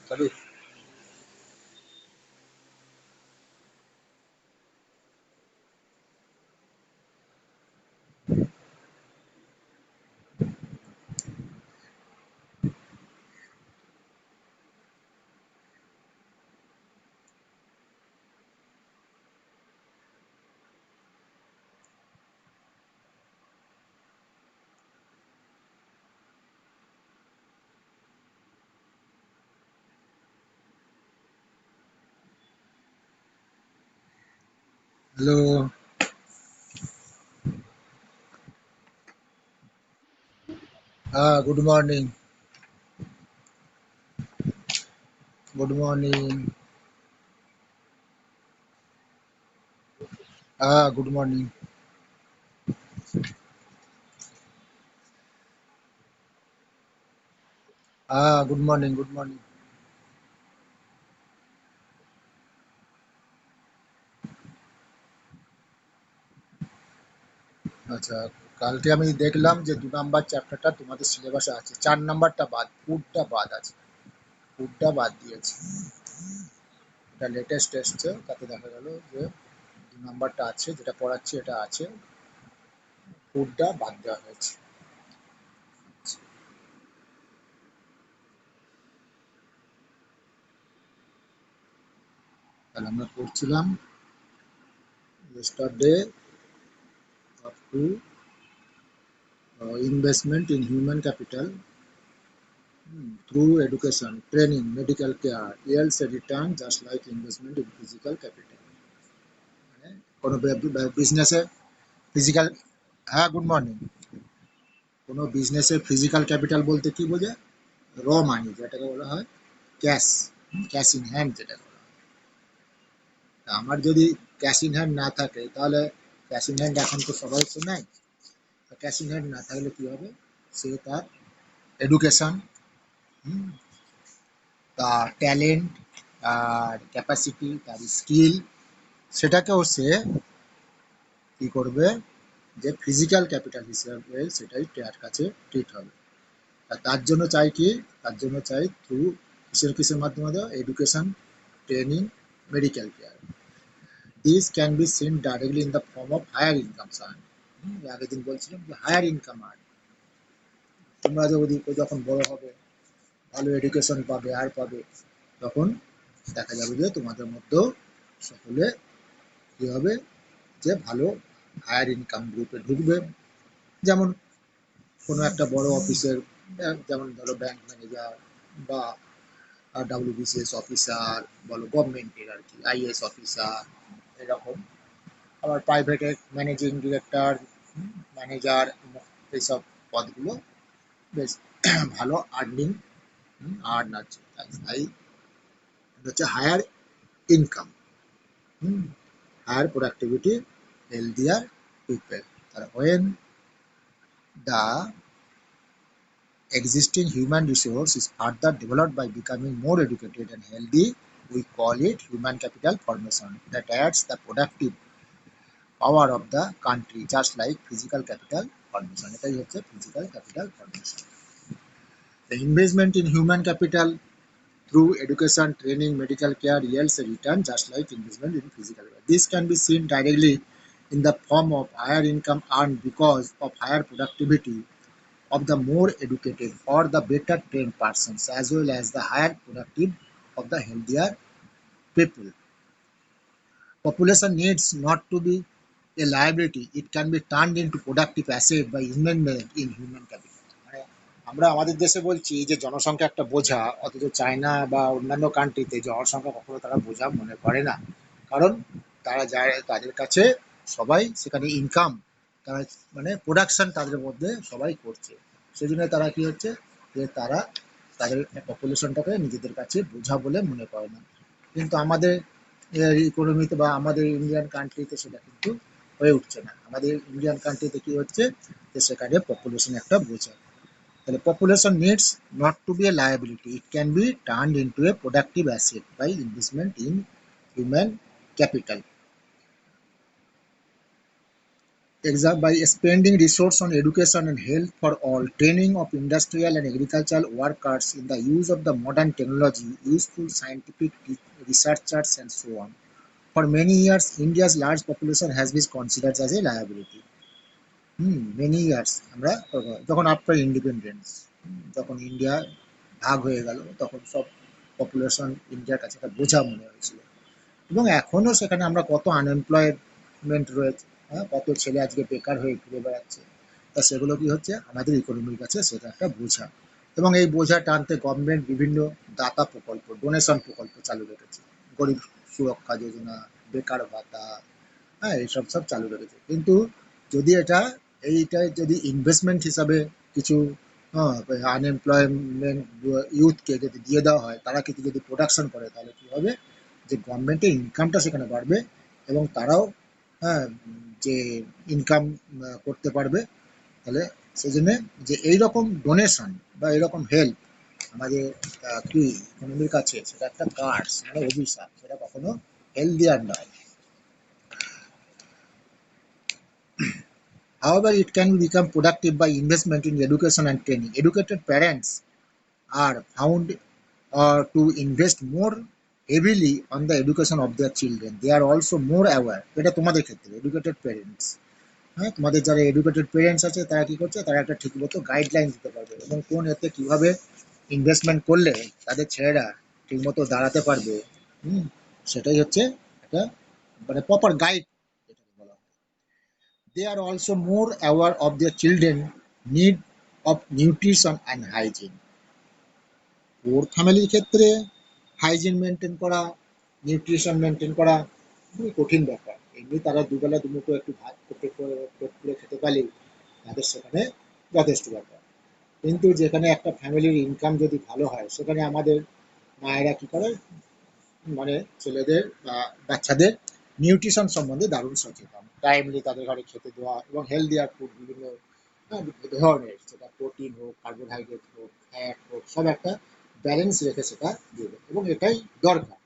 Sorry. Hello. Good morning. Good morning. Good morning. Good morning. Good morning. আচ্ছা, কালকে আমি দেখলাম যে ২ নাম্বার চ্যাপ্টারটা তোমাদের সিলেবাসে আছে। ৪ নাম্বারটা বাদ, ফুডটা বাদ আছে। ফুডটা বাদ দিয়েছে। এটা লেটেস্ট এসছে, তাতে দেখা গেল যে ২ নাম্বারটা আছে, যেটা পড়াচ্ছি এটা আছে। ফুডটা বাদ দেওয়া হয়েছে। তাহলে আমরা পড়ছিলাম yesterday up to investment in human capital through education, training, medical care yields a return just like investment in physical capital. মানে কোনো বিজনেসে ফিজিক্যাল, হ্যাঁ গুড মর্নিং, কোনো বিজনেসের ফিজিক্যাল ক্যাপিটাল বলতে কি বোঝায়? র মানি, যেটাকে বলা হয় ক্যাশ, ক্যাশ ইন হ্যান্ড যেটা বলা হয়। তা আমার যদি ক্যাশ ইন হ্যান্ড না থাকে, তাহলে ক্যাশ ইন হ্যান্ড এখন তো সবাই তো নেয়। ক্যাশ ইন হ্যান্ড না থাকলে কী হবে? সে তার এডুকেশন, তার ট্যালেন্ট, তার ক্যাপাসিটি, তার স্কিল, সেটাকেও সে কী করবে? যে ফিজিক্যাল ক্যাপিটাল হিসেবে সেটাই তার কাছে ট্রিট হবে। আর তার জন্য চাই কি? তার জন্য চাই থ্রু কিসের মাধ্যমে দেওয়া? Education, training, medical care. This can be seen directly in the form of higher income earn. আগের দিন বলছিলাম যে হায়ার ইনকাম আর্ন, তোমরা যদি যখন বড় হবে, ভালো এডুকেশন পাবে আর পাবে, তখন দেখা যাবে যে তোমাদের মধ্যেও সকলে কী হবে? যে ভালো হায়ার ইনকাম গ্রুপে ঢুকবে। যেমন কোনো একটা বড় অফিসের, যেমন ধরো ব্যাংক ম্যানেজার বা ডাব্লিউবিসিএস অফিসার বলো, গভর্নমেন্টের আর কি, আইএস অফিসার, এরকম। আবার প্রাইভেটের ম্যানেজিং ডিরেক্টর, ম্যানেজার, এইসব পদগুলো বেশ ভালো আর্নিং আর্ন আছে, তাই হচ্ছে higher income, higher productivity, healthier people. তারা when the existing human resource is further developed by becoming more educated and healthy, we call it human capital formation that adds the productive power of the country just like physical capital formation. এটাই হচ্ছে physical capital formation. The investment in human capital through education, training, medical care yields a return just like investment in physical capital. This can be seen directly in the form of higher income earned because of higher productivity of the more educated or the better trained persons, as well as the higher productive of the healthier people. Population needs not to be a liability, it can be turned into productive asset by investment in human capital. মানে আমরা আমাদের দেশে বলছি যে জনসংখ্যা একটা বোঝা, অথচ চায়না বা অন্যান্য কান্ট্রিতে জনসংখ্যা কখনো তারা বোঝা মনে করে না। কারণ তারা যায়, তাদের কাছে সবাই সেখানে ইনকাম, তারা মানে প্রোডাকশন তাদের মধ্যে সবাই করছে। সেই জন্য তারা কি হচ্ছে, যে তারা তাদের পপুলেশনটাকে নিজেদের কাছে বোঝা বলে মনে করে না। কিন্তু আমাদের ইকোনমিতে বা আমাদের ইন্ডিয়ান কান্ট্রিতে সেটা কিন্তু হয়ে উঠছে না। আমাদের ইন্ডিয়ান কান্ট্রিতে কি হচ্ছে, যে সেখানে পপুলেশন একটা বোঝা। তাহলে population needs not to be a liability, it can be turned into a productive asset by investment in human capital. by spending resource on education and health for all, training of industrial and agricultural workers in the use of the modern technology, useful scientific researchers and so on. For many years, India's large population has been considered as a liability. Many years আমরা যখন after independence যখন India ভাগ হয়ে গেল তখন সব population ইন্ডিয়ার কাছে একটা বোঝা মনে হয়েছিল এবং এখনো সেখানে আমরা কত আনএমপ্লয়মেন্ট রয়েছে, হ্যাঁ, কত ছেলে আজকে বেকার হয়ে ঘুরে বেড়াচ্ছে। তা সেগুলো কি হচ্ছে আমাদের ইকোনমির কাছে সেটা একটা বোঝা এবং এই বোঝা টানতে গভর্নমেন্ট বিভিন্ন দাতা প্রকল্প ডোনেশন প্রকল্প চালু রেখেছে, গরিব সুরক্ষা যোজনা, বেকার ভাতা, হ্যাঁ, এইসব সব চালু রেখেছে। কিন্তু যদি এইটা যদি ইনভেস্টমেন্ট হিসাবে কিছু আনএমপ্লয়মেন্ট ইউথকে যদি দিয়ে দেওয়া হয়, তারা কিছু যদি প্রোডাকশন করে তাহলে কি হবে যে গভর্নমেন্টের ইনকামটা সেখানে বাড়বে এবং তারাও, হ্যাঁ, যে ইনকাম করতে পারবে। তাহলে সেই জন্য যে এইরকম ডোনেশন বা এরকম হেল্প আমাদের কি ইকোনমির কাছে সেটা একটা কার্স মানে অভিশাপ, সেটা কখনো হেলদি আর নয়। However, it can become productive by investment in education and training. Educated parents are found to invest more heavily on the education of their children. They are also more aware. এটা তোমাদের ক্ষেত্রে educated parents, হ্যাঁ, তোমাদের যারা educated parents আছে তারা কি করছে, তারা একটা ঠিকমতো গাইডলাইন দিতে পারবে এবং কোন এতে কিভাবে ইনভেস্টমেন্ট করলে তাদের ছেলেরা ঠিকমতো দাঁড়াতে পারবে। হুম, সেটাই হচ্ছে একটা মানে প্রপার গাইড যেটাকে বলা হয়। They are also more aware of their children need of nutrition and hygiene. পোর ফ্যামিলির ক্ষেত্রে হাইজিন মেনটেন করা, নিউট্রিশন মেনটেন করা খুবই কঠিন ব্যাপার। এমনি তারা দুবেলা দুমুঠো একটু ভাত পেট করে খেতে পারলেই তাদের সেখানে যথেষ্ট ব্যাপার। কিন্তু যেখানে একটা ফ্যামিলির ইনকাম যদি ভালো হয় সেখানে আমাদের মায়েরা কি করে মানে ছেলেদের বা বাচ্চাদের নিউট্রিশন সম্বন্ধে দারুণ সচেতন, টাইমলি তাদের ঘরে খেতে দেওয়া এবং হেলদিয়ার ফুড বিভিন্ন ধরনের, সেটা প্রোটিন হোক, কার্বোহাইড্রেট হোক, ফ্যাট হোক, সব একটা ব্যালেন্স রেখে সেটা দেবে এবং এটাই দরকার।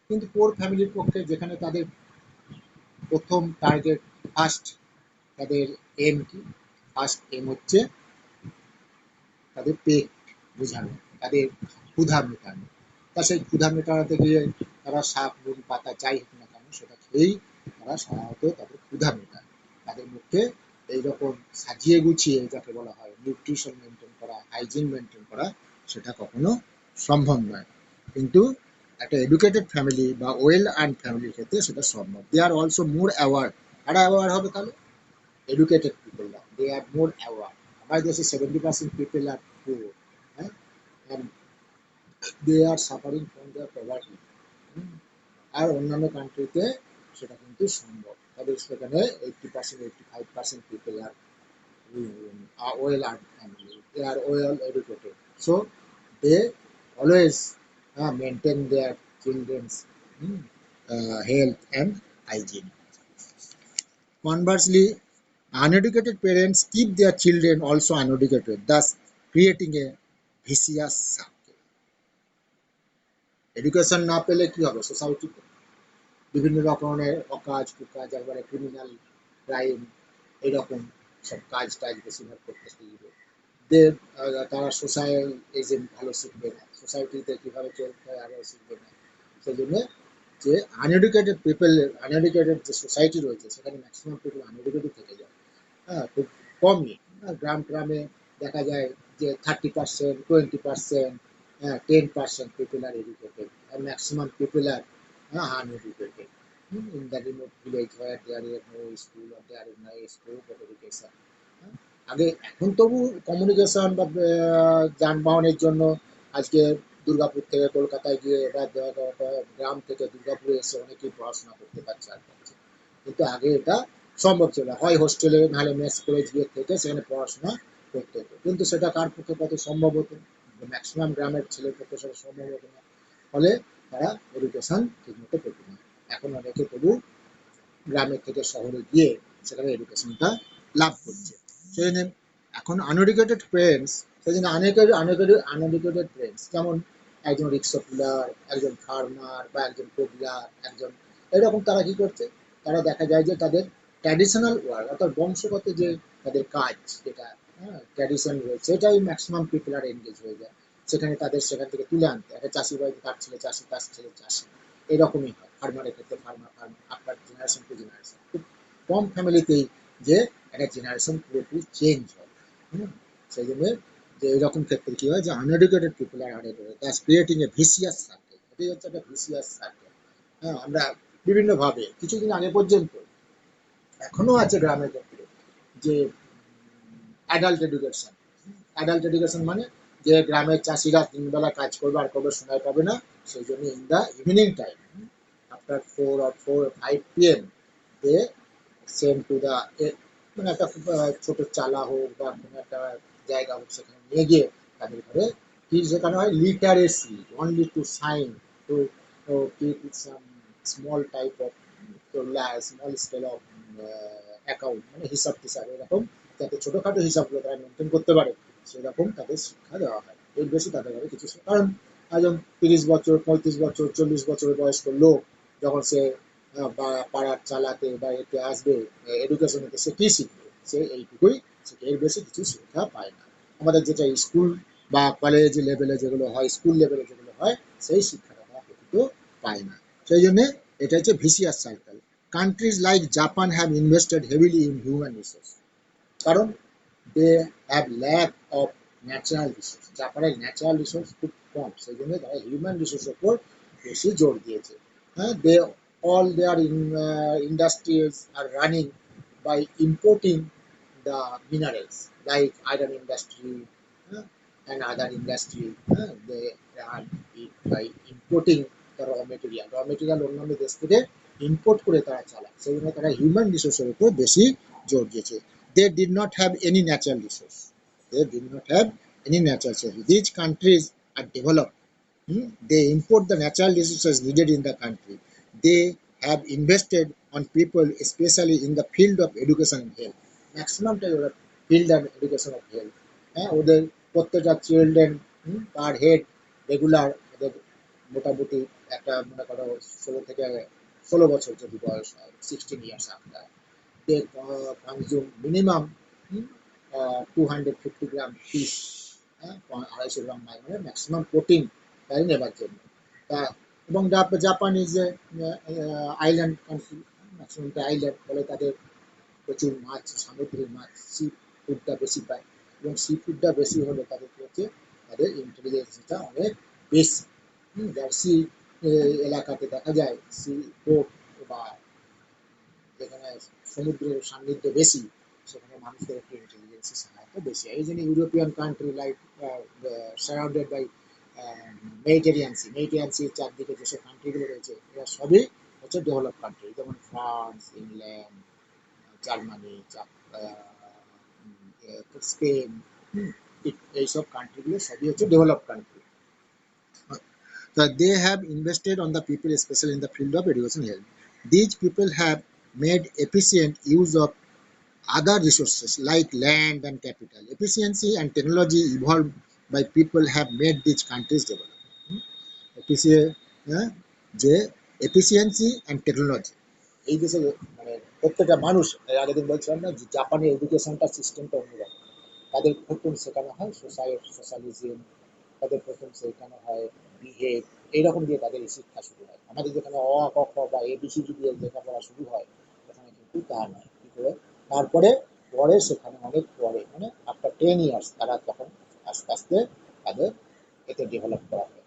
কিন্তু পোর ফ্যামিলির পক্ষে যেখানে তাদের প্রথম টার্গেট, ফার্স্ট তাদের এম কি, ফার্স্ট এম হচ্ছে তাদের পেট বোঝানো, তাদের ক্ষুধা মেটানো। তা সেই ক্ষুধা মেটাতে গিয়ে তারা শাক নুন পাতা যাই হোক না কেন সেটা খেয়েই তারা সাধারণত তাদের ক্ষুধা মেটায়। তাদের মধ্যে এইরকম সাজিয়ে গুছিয়ে যাকে বলা হয় নিউট্রিশন মেনটেন করা, হাইজিন মেনটেন করা, সেটা কখনো সম্ভব নয়। কিন্তু একটা এডুকেটেড ফ্যামিলি বা ওয়েল আর্ন ফ্যামিলির ক্ষেত্রে সেটা সম্ভব। দে আর অলসো মোর অ্যাওয়ার। কারা অ্যাওয়ার হবে তাহলে? educated people now. They are more aware. Why they say 70% people are poor, eh? And they are suffering from their poverty. হুম, আর অন্যান্য কান্ট্রিতে সেটা কিন্তু সম্ভব। তাদের সেখানে 80% 85% people are well earned family. They are well educated. So they always maintain their children's health and hygiene. Conversely, uneducated parents keep their children also uneducated, thus creating a vicious circle. Education না পেলে কি হবে সোসাইটিতে? বিভিন্ন রকমের অকাজ কুকাজ একবারে criminal crime এরকম সব কাজ টাজ বেশিরভাগ করতে শিখবে। তারা সোশ্যাল এজেন্ট ভালো শিখবে না, সোসাইটিতে কীভাবে চলতে হয় আরও শিখবে না। সেই জন্য যে আনএডুকেটেড পিপল, আনএডুকেটেড যে সোসাইটি রয়েছে সেখানে ম্যাক্সিমাম পিপল আনএডুকেটেড থেকে যায়। হ্যাঁ, খুব কমই, গ্রামে দেখা যায় যে 30%, 20%, 10% people are educated are maximum people are uneducated in the remote village where there is no school or there is no scope of education. আগে এখন তবু কমিউনিকেশন বা যানবাহনের জন্য আজকে দুর্গাপুর থেকে কলকাতায় গিয়ে বা গ্রাম থেকে দুর্গাপুরে এসে অনেকেই পড়াশোনা করতে পারছে আর পারছে। কিন্তু আগে এটা সম্ভব ছিল না, হয় হোস্টেলে নাহলে মেস করে গিয়ে থেকে সেখানে পড়াশোনা করতে হতো। কিন্তু সেটা কার পক্ষে কত সম্ভব হতো? ম্যাক্সিমাম গ্রামের ছেলের পক্ষে সেটা সম্ভব হতো না। ফলে তারা এডুকেশন ঠিকমতো পেত না। এখন অনেকে তবু গ্রামের থেকে শহরে গিয়ে সেখানে এডুকেশনটা লাভ করছে। সেই জন্য এখন আনএডুকেটেড পেরেন্টস, সেই জন্য আনএডুকেটেড পেরেন্টস যেমন একজন রিক্সা পুলার, একজন ফার্মার বা একজন কোবলার, একজন এরকম তারা কি করছে, তারা দেখা যায় যে তাদের ট্র্যাডিশনাল ওয়ার্ক অর্থাৎ বংশগত যে তাদের কাজ যেটা ট্র্যাডিশন রয়েছে সেটাই ম্যাক্সিমাম পিপল আর এনগেজ হয়ে যায়। সেখানে তাদের সেখান থেকে তুলে আনতে একটা চাষি বাড়িতে তার ছেলে চাষি তার ছেলে চাষি এরকমই হয় ফার্মারের ক্ষেত্রে ফার্মার আপনার জেনারেশন টু জেনারেশন খুব কম ফ্যামিলিতেই যে একটা জেনারেশন পুরোপুরি চেঞ্জ হয়। হুম, সেই জন্য যে এরকম ক্ষেত্রে কি হয় যে uneducated people are uneducated that's creating a vicious circle. এটাই হচ্ছে একটা ভিসিয়াস সার্কেল। হ্যাঁ, আমরা বিভিন্নভাবে কিছুদিন আগে পর্যন্ত এখনো আছে গ্রামের ক্ষেত্রে যে অ্যাডাল্ট এডুকেশন। অ্যাডাল্ট এডুকেশন মানে যে গ্রামের চাষিরা তিনবেলা কাজ করবে আর কোনো সময় পাবে না, সেই জন্য in the evening time after 4 or 5 p.m. They send to the মানে একটা খুব ছোট চালা হোক বা কোনো একটা জায়গা হোক সেখানে নিয়ে গিয়ে তাদের ঘরে কি শেখানো হয় literacy only to sign to keep some small type of small scale of account মানে হিসাব টিসাব এরকম যাতে ছোটোখাটো হিসাবগুলো তারা মেনটেন করতে পারে সেরকম তাদের শিক্ষা দেওয়া হয়। এর বেশি তাদের ঘরে কিছু কারণ একজন 30 বছর 35 বছর 40 বছরের বয়স্ক লোক যখন সে পাড়ার চালাতে বা এতে আসবে এডুকেশনেতে সে কী শিখবে, সে এইটুকুই শিখে এর বেশি কিছু শিক্ষা পায় না। আমাদের যেটা স্কুল বা কলেজ লেভেলে যেগুলো হয় স্কুল লেভেলে যেগুলো হয় সেই শিক্ষাটা তারা প্রকৃত পায় না। সেই জন্যে এটা হচ্ছে vicious circle. Countries like Japan have invested heavily in human resource কারণ they have lack of natural resource. জাপানের ন্যাচারাল রিসোর্স খুব কম সেই জন্য তারা হিউম্যান রিসোর্সের উপর বেশি জোর দিয়েছে। হ্যাঁ, দে all their industries are running by importing the minerals like iron industry uh, and other industry. They are by importing the raw material. Raw material অন্যান্য দেশ থেকে ইম্পোর্ট করে তারা চালায় সেই জন্য তারা হিউম্যান রিসোর্সের উপর বেশি জোর দিয়েছে। They did not have any natural resource. They did not have any natural resource. These countries are developed. They import the natural resources needed in the country. They have invested on people, especially in the field of education and health. Maximum time ওরা field and education of health. হ্যাঁ, ওদের প্রত্যেকটা children per head regular ওদের মোটামুটি একটা মনে করো 16 থেকে 16 বছর যদি বয়স হয় 16 years after they consume minimum 250 gram fish, 250 gram মানে ম্যাক্সিমাম প্রোটিন তাই নেবার জন্য। তা এবং Japan is a island country, ম্যাক্সিমামটা আইল্যান্ড ফলে তাদের প্রচুর মাছ সামুদ্রিক মাছ সি ফুডটা বেশি পায় এবং সি ফুডটা বেশি হলে তাদের কি হচ্ছে তাদের ইন্টেলিজেন্সটা অনেক বেশি। যার সি এলাকাতে দেখা যায় সি পোর্ট বা যেখানে সমুদ্রের সান্নিধ্য বেশি সেখানে মানুষদের একটু ইন্টেলিজেন্সের সহায়তা বেশি। এই জন্য European country like surrounded by Mediterranean সির চারদিকে যেসব কান্ট্রিগুলো রয়েছে এরা সবই হচ্ছে ডেভেলপ কান্ট্রি যেমন ফ্রান্স ইংল্যান্ড জার্মানি স্পেন এইসব কান্ট্রিগুলো সবই হচ্ছে develop country. They have invested on the people, especially in the field of education and health. These people have made efficient use of other resources like land and capital. Efficiency and technology evolved by people have made these countries develop. হ্যাঁ, যে efficiency and technology এই দেশে মানে প্রত্যেকটা মানুষ আগের দিন বলছিলাম না যে জাপানের এডুকেশনটা সিস্টেমটা অন্যরকম। তাদের প্রথম শেখানো হয় সোশ্যালিজম, তাদের প্রথম শেখানো হয় বিহেভ, এইরকম দিয়ে তাদের এই শিক্ষা শুরু হয়। আমাদের যেখানে অ আ ক খ বা এবিসিডি দিয়ে লেখাপড়া শুরু হয় ওখানে কিন্তু তা নয়। কি করে তারপরে পরে সেখানে অনেক পরে মানে আফটার 10 years তারা তখন আস্তে আস্তে তাদের এতে ডেভেলপ করা হয়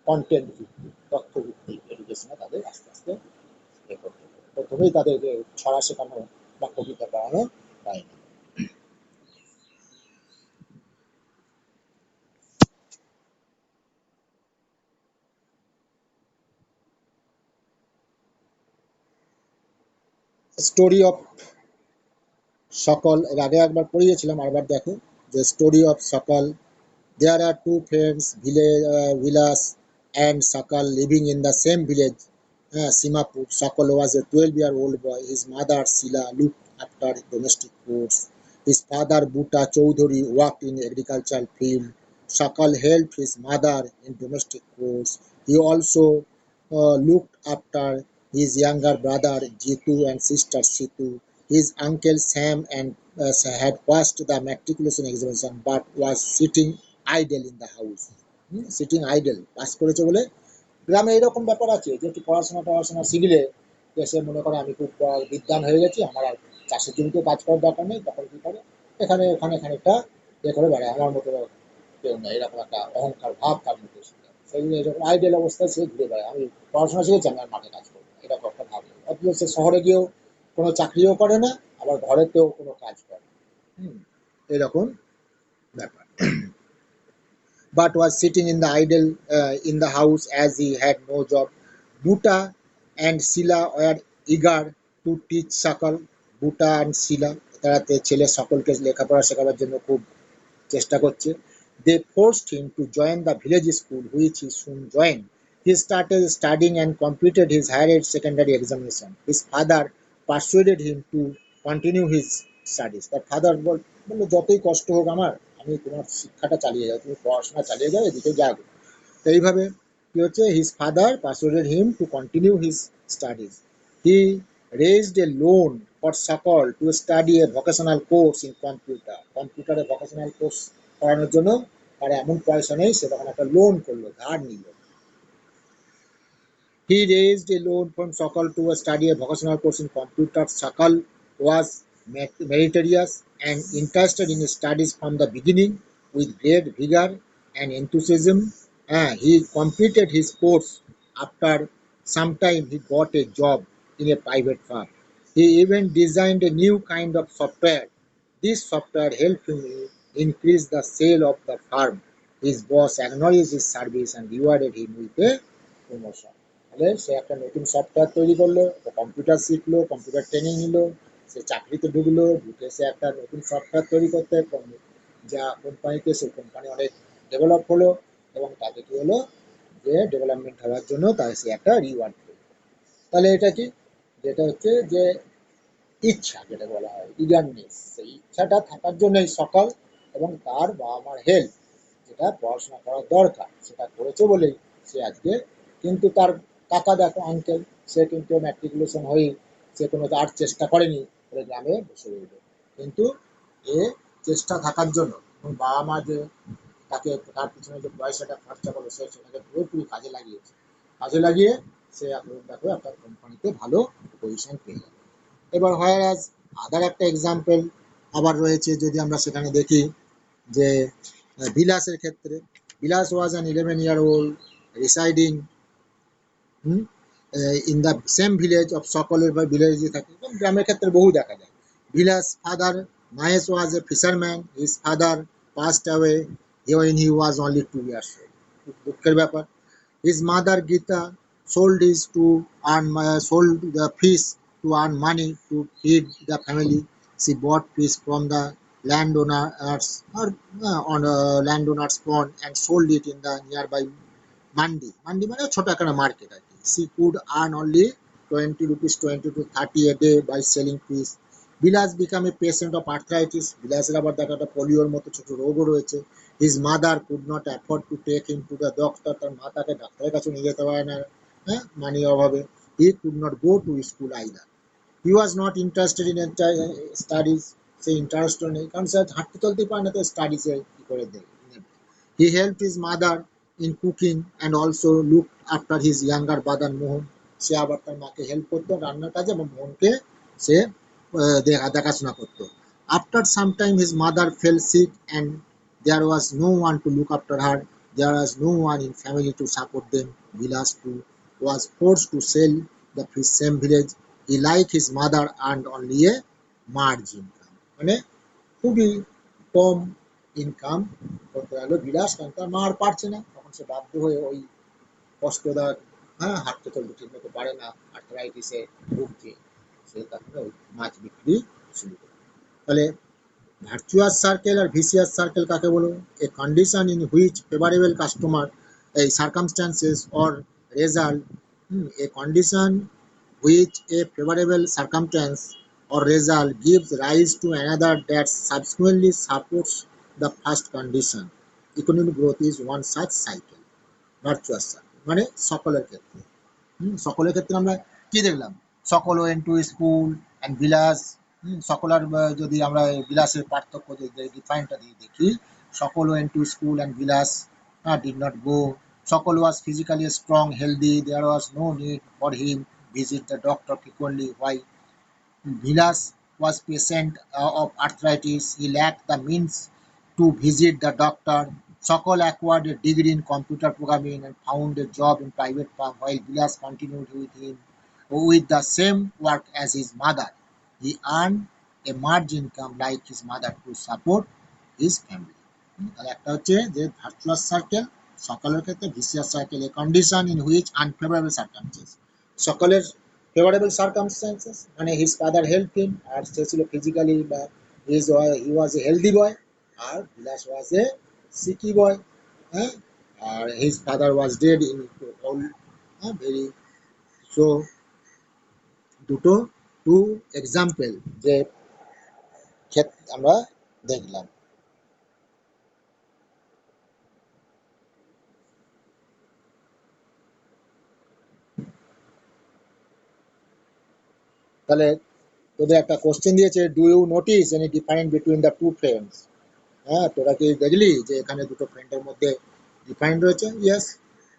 কন্টেন্ট ভিত্তিক তথ্য ভিত্তিক এডুকেশনে তাদের আস্তে আস্তে এ করতে হবে। প্রথমেই তাদেরকে ছড়া শেখানো বা কবিতা পড়ানো হয় না। স্টোরি অফ সকল এর আগে একবার পড়িয়েছিলাম আরেকবার দেখো যে স্টোরি অফ সকল। There are two friends, Vilas and Sakal, living in the same village, Simapur. Sakal was a 12-year-old boy. His mother, Sila, looked after domestic chores. His father, Bhuta Chowdhury, worked in agricultural field. Sakal helped his mother in domestic chores. He also looked after his younger brother Jitu and sister Situ. His uncle Sam and had passed the matriculation examination but was sitting idle in the house. Sitting idle. Pass করেছে বলে গ্রামে এরকম ব্যাপার আছে যে একটু পড়াশোনা শিখলে যে সে মনে করে আমি খুব বিদ্বান হয়ে গেছি, আমার আর চাষের জমিতে কাজ করার দরকার নেই, তখন কি করে এখানে ওখানে খানিকটা এ করে বেড়ায়, আমার মতো কেউ নেই, এরকম একটা অহংকার ভাব তার মধ্যে এসে যায়। সেই এরকম আইডিয়াল অবস্থায় সে ঘুরে বেড়ায়, আমি পড়াশোনা শিখেছি আমি আর মাঠে কাজ করবো না, এরকম একটা ভাব। অথচ সে শহরে গিয়েও কোনো চাকরিও করে না, আবার ঘরেতেও কোনো কাজ করে না। হুম, এরকম ব্যাপার। But was sitting in the idle in the house as he had no job. Buta and Sila were eager to teach Sakal. Buta and Sila তারা ছেলে সকলকে লেখাপড়া শেখাবার জন্য খুব চেষ্টা করছে। They forced him to join the village school which he soon joined. He started studying and completed his higher secondary examination. His father persuaded him to continue his studies. তার father বললো যতই কষ্ট হোক আমার, আমি তোমার শিক্ষাটা চালিয়ে যাও, তুমি পড়াশোনা চালিয়ে যাও, এদিকে যাবো। তো এইভাবে কি হচ্ছে, his father persuaded him to continue his studies. He raised a loan for Sakal to study a vocational course in computer. কম্পিউটারে ভোকেশনাল কোর্স করানোর জন্য তার এমন পয়সা নেই, সে তখন একটা লোন করলো, ধার নিল। He raised a loan from Sakal to study a vocational course in computer. Sakal was meritorious and interested in studies from the beginning with great vigor and enthusiasm. He completed his course. After some time, he got a job in a private firm. He even designed a new kind of software. This software helped him increase the sale of the firm. His boss acknowledged his service and rewarded him with a promotion. তাহলে সে একটা নতুন software তৈরি করলো, computer শিখলো, computer training নিলো, সে চাকরিতে ঢুকলো, ঢুকে সে একটা নতুন সফটওয়্যার তৈরি করতে, যা কোম্পানিতে, সেই কোম্পানি অনেক ডেভেলপ হলো এবং তাতে কি হলো যে ডেভেলপমেন্ট হওয়ার জন্য তার সে একটা রিওয়ার্ড পেলো। তাহলে এটা কি, যেটা হচ্ছে যে ইচ্ছা, যেটা বলা হয় ইগারনেস, সেই ইচ্ছাটা থাকার জন্যই সকাল এবং তার বাবা মার হেল্প, যেটা পড়াশোনা করার দরকার সেটা করেছে বলেই সে আজকে। কিন্তু তার কাকা দেখো আঙ্কেল, সে কিন্তু ম্যাট্রিকুলেশন হয়ে সে কোনো আর চেষ্টা করেনি, ওই গ্রামে বসে রইল। কিন্তু এ চেষ্টা থাকার জন্য এবং বাবা মা যে তাকে তার পিছনে যে পয়সাটা খরচা করলো, সে সেটাকে পুরোপুরি কাজে লাগিয়েছে। কাজে লাগিয়ে সে এখন দেখো একটা কোম্পানিতে ভালো পজিশন পেয়ে গেল। এবার হয় আজ আদার একটা এক্সাম্পল আবার রয়েছে, যদি আমরা সেখানে দেখি যে বিলাসের ক্ষেত্রে, বিলাস was an 11-year-old residing in the same village of সকলের বা ভিলেজে থাকে, গ্রামের ক্ষেত্রে বহু দেখা যায়। Bilas father Mahesh was a fisherman, his father passed away when he was only 2 years old. খুব দুঃখের ব্যাপার। His mother Gita sold the fish to earn money to feed the family. She bought fish from the landowners or on a landowner's pond and sold it in the nearby mandi. Mandi মানে ছোট একটা market আর কি। She could earn only 20 rupees, 20 to 30 a day by selling fish. Vilas became a patient of arthritis. বিলাসের আবার দেখা একটা পোলিওর মতো ছোট রোগও রয়েছে। His mother could not afford to take him to the doctor. তার মা তাকে ডাক্তারের কাছে নিয়ে যেতে পারে না, হ্যাঁ, মানির অভাবে। He could not go to school either. He was not interested in studies. সে ইন্টারেস্টও নেই, কারণ সে হাঁটতে চলতেই পারে না, তো স্টাডিজে কি করে দেবে। He helped his mother in cooking and also looked after his younger brother Mohan. সে আবার তার মাকে হেল্প করতো রান্নার কাজে এবং মোহনকে সে দেখাশোনা করতো। After some time his mother fell sick and there was no one to look after her. There was no one in family to support them. Vilas too was forced to sell the same village. He, like his mother, earned only a margin income. মানে খুবই কম income করতে লাগলো বিলাস, কারণ তার মা আর পারছে না, তখন সে বাধ্য হয়ে ওই কষ্টদায়ক, হ্যাঁ, হাঁটতে চলতে ঠিক মতো পারে না, আর্থ্রাইটিসে ভুগছে, সে তখন ওই মাছ বিক্রি শুরু করে। তাহলে ভার্চুয়াস সার্কেল আর ভিসিয়াস সার্কেল কাকে বলো? A condition in which favourable customer এই circumstances or result, a condition which a favorable circumstance or result gives rise to another that subsequently supports the first condition. Economic growth is one such cycle. Virtuous circle মানে সকলের ক্ষেত্রে, সকলের ক্ষেত্রে আমরা কি দেখলাম? সকল ওয়েন্ট টু স্কুল অ্যান্ড বিলাস। সকলার যদি আমরা বিলাসের পার্থক্য যদি ডিফাইনটা দিয়ে দেখি, Sakal went to school and Bilas did not go. Sakal was physically strong healthy, there was no need for him visit the doctor frequently. Why? Vilas was patient of arthritis. He lacked the means to visit the doctor. Sokol acquired a degree in computer programming and found a job in private firm, while Vilas continued with him with the same work as his mother. He earned a large income like his mother to support his family. তাহলে একটা হচ্ছে যে virtuous circle, সকলের ক্ষেত্রে vicious circle, A condition in which unfavourable circumstance, সকলের favourable circumstances মানে his father help him, আর সে ছিল physically বা হি ওয়াজ এ হেলদি বয়, আর বিলাস ওয়াজ এ সিকি বয়। হ্যাঁ, আর his father was dead in all, very. So দুটো টু এক্সাম্পল যে আমরা দেখলাম। তাহলে তোদের একটা কোশ্চেন দিয়েছে, do you notice any difference between the two friends? হ্যাঁ, তোরা কি দেখলি যে এখানে দুটো ফ্রেন্ডের মধ্যে ডিফারেন্ট রয়েছে? ইয়েস।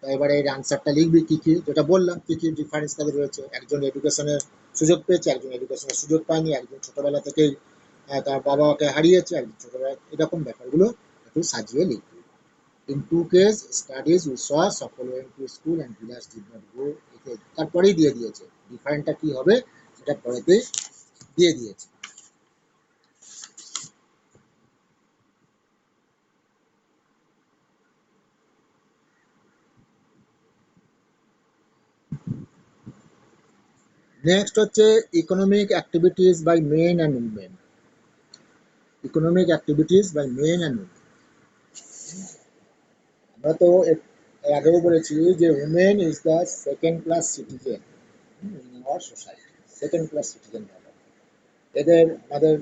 এবারে এর আনসারটা লিখবি কি কি, যেটা বললাম কি কি ডিফারেন্স তাদের রয়েছে। একজন এডুকেশনের সুযোগ পেয়েছে, একজন এডুকেশনের সুযোগ পায়নি, একজন ছোটবেলা থেকেই তার বাবাকে হারিয়েছে, একজন ছোটবেলা, এরকম ব্যাপারগুলো একটু সাজিয়ে লিখবি। In two case studies we saw Sakal went to school and Bilas did not go. তারপরেই দিয়ে দিয়েছে ডিফারেন্টটা কি হবে, সেটা পরেতে দিয়ে দিয়েছে। নেক্সট হচ্ছে economic activities by men and women. Economic activities by men and women, আমরা তো এর আগেও বলেছি যে women is the second class citizen in our society. Second class citizen বলে এদের, আমাদের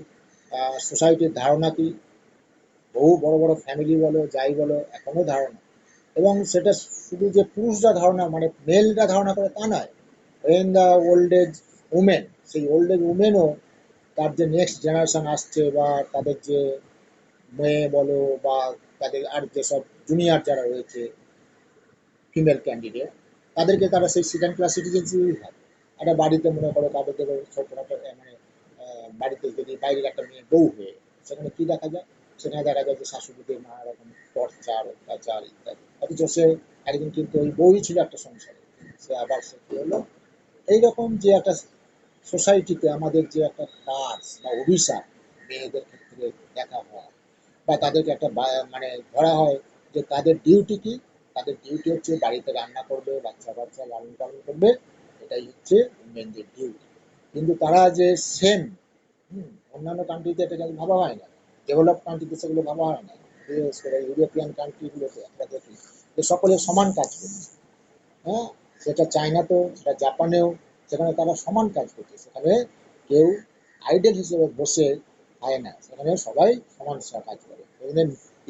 সোসাইটির ধারণা কি, বহু বড় বড় ফ্যামিলি বলো যাই বলো এখনো ধারণা, এবং সেটা শুধু যে পুরুষরা ধারণা মানে মেলরা ধারণা করে তা নয়। In the old age women, সেই ওল্ড এজ উমেনও তার যে নেক্সট জেনারেশন আসছে বা তাদের যে মেয়ে বলো বা তাদের আর যেসব জুনিয়র যারা রয়েছে ফিমেল ক্যান্ডিডেট, তাদেরকে তারা সেই সেকেন্ড ক্লাস সিটিজেনশিপই হয়। একটা বাড়িতে মনে করো কাদের থেকে ছোটখাটো মানে বাড়িতে যদি বাইরের একটা মেয়ে বউ হয়ে, সেখানে কি দেখা যায়, সেখানে দেখা যায় যে শাশুড়িদের নানা রকম টর্চার অত্যাচার ইত্যাদি, অথচ সে একদিন কিন্তু ওই বউই ছিল একটা সংসারে, সে আবার সে কি হলো, এইরকম যে একটা সোসাইটিতে আমাদের যে একটা কাজ বা অভিশাপ মেয়েদের ক্ষেত্রে দেখা হয়, বা তাদেরকে একটা মানে ধরা হয় যে তাদের ডিউটি কি, তাদের ডিউটি হচ্ছে বাড়িতে রান্না করবে, বাচ্চা কাচ্চা লালন পালন করবে, এটাই হচ্ছে মেয়েদের ডিউটি। কিন্তু তারা যে সেম, অন্যান্য কান্ট্রিতে এটা কিন্তু ভাবা হয় না, ডেভেলপ কান্ট্রিতে সেগুলো ভাবা হয় না, বিশেষ করে ইউরোপিয়ান কান্ট্রিগুলোতে আমরা দেখি যে সকলে সমান কাজ করছে। হ্যাঁ, সেটা চায়নাতেও, সেটা জাপানেও, সেখানে তারা সমান কাজ করছে, সেখানে কেউ আইডল হিসেবে বসে খায় না, সেখানে সবাই সমান কাজ করে।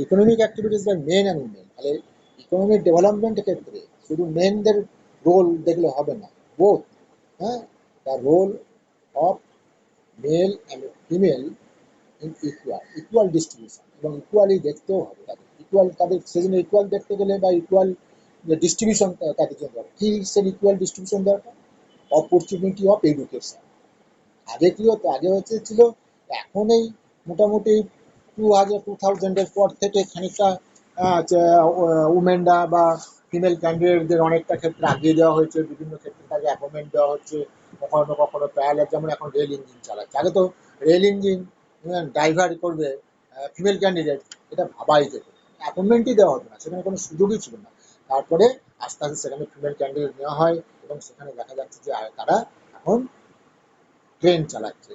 Economic activities by men and women, তাহলে ইকোনমিক ডেভেলপমেন্টের ক্ষেত্রে শুধু মেনদের রোল দেখলে হবে না, বোথ, হ্যাঁ, the role of male and female in equal, equal distribution, এবং ইকুয়ালি দেখতেও হবে তাদের, ইকুয়াল তাদের সেজন্য ইকুয়াল দেখতে গেলে বা ইকুয়াল ডিস্ট্রিবিউশন তাদের জন্য দরকার। কি সে ইকুয়াল ডিস্ট্রিবিউশন দরকার? Opportunity of education. আগে কি হতো, আগে হচ্ছে ছিল এখন এই মোটামুটি 2000-এর পর থেকে খানিকটা উমেনরা বা ফিমেল ক্যান্ডিডেটদের অনেকটা ক্ষেত্রে আগিয়ে দেওয়া হয়েছে, বিভিন্ন ক্ষেত্রে তাকে অ্যাপয়েন্টমেন্ট দেওয়া হচ্ছে, কখনো কখনো প্যারালাল, যেমন এখন রেল ইঞ্জিন চালাচ্ছে, আগে তো রেল ইঞ্জিন ড্রাইভার করবে ফিমেল ক্যান্ডিডেট, এটা ভাবাই যেত, অ্যাপয়েন্টমেন্টই দেওয়া হতো না, সেখানে কোনো সুযোগই ছিল না। তারপরে আস্তে আস্তে সেখানে ফিমেল ক্যান্ডিডেট নেওয়া হয়, এবং সেখানে দেখা যাচ্ছে যে তারা এখন ট্রেন চালাচ্ছে,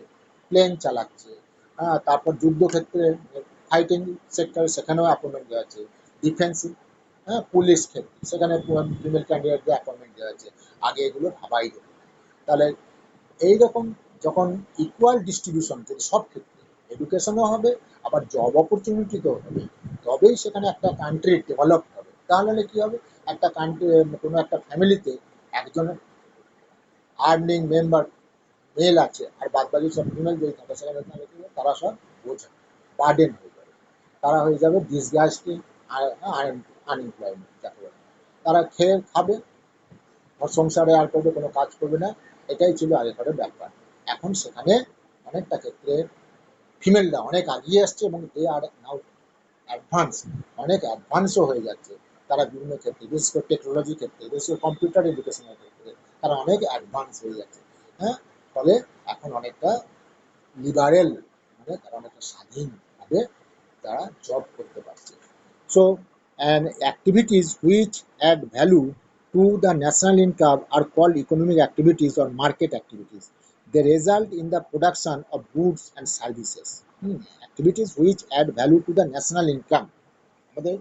প্লেন চালাচ্ছে, হ্যাঁ, তারপর যুদ্ধক্ষেত্রে ফাইটিং সেক্টরে সেখানেও অ্যাপয়েন্টমেন্ট দেওয়া আছে, ডিফেন্স, হ্যাঁ, পুলিশ ক্ষেত্রে সেখানে ফিমেল ক্যান্ডিডেটদের অ্যাপয়েন্টমেন্ট দেওয়া আছে। আগে এগুলো ভাবাই যেত না। তাহলে এইরকম যখন ইকুয়াল ডিস্ট্রিবিউশন যদি সব ক্ষেত্রে, এডুকেশনও হবে, আবার জব অপরচুনিটিতেও হবে, তবেই সেখানে একটা কান্ট্রি ডেভেলপ হবে। তাহলে কি হবে, একটা কান্ট্রি, কোনো একটা ফ্যামিলিতে একজনের আর্নিং মেম্বার মেল আছে আর বাদ বাকি সব ফিমেল যদি থাকে সেখানে তাহলে কি হবে? তারা সব বোঝা বার্ডেন হয়ে যাবে, তারা হয়ে যাবে ডিসগাস্টিং আনএমপ্লয়মেন্ট যাকে বলে। তারা খেয়ে খাবে, আর সংসারে আর করবে, কোনো কাজ করবে না। এটাই ছিল আগেকারের ব্যাপার। এখন সেখানে অনেকটা ক্ষেত্রে ফিমেলরা অনেক এগিয়ে আসছে এবং দে আর নাও অ্যাডভান্স, অনেক অ্যাডভান্সও হয়ে যাচ্ছে। তারা বিভিন্ন ক্ষেত্রে, বিশেষ করে টেকনোলজি ক্ষেত্রে, বিশেষ করে কম্পিউটার এডুকেশনের ক্ষেত্রে তারা অনেক অ্যাডভান্স হয়ে যাচ্ছে। হ্যাঁ, ফলে এখন অনেকটা লিবারেল, মানে তারা অনেকটা স্বাধীনভাবে তারা জব করতে পারছে। So and activities which add value to the national income are called economic activities or market activities. They result in the production of goods and services. Activities which add value to the national income. আমাদের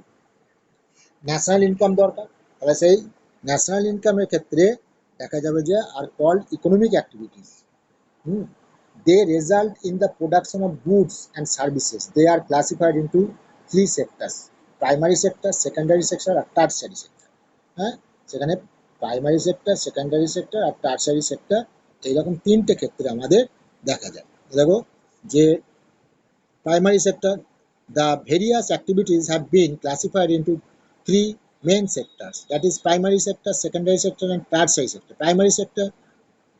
national income দরকার, তাহলে সেই national ইনকামের ক্ষেত্রে দেখা যাবে যে are called economic activities. They result in the production of goods and services. They are classified into three sectors: primary sector, secondary sector R tertiary sector. হ্যাঁ, সেখানে প্রাইমারি সেক্টর, সেকেন্ডারি সেক্টর আর tertiary sector, এইরকম তিনটে ক্ষেত্রে আমাদের দেখা যায়। দেখো যে primary sector, the various activities have been classified into three main sectors, that is primary sector, secondary sector and tertiary sector. Primary sector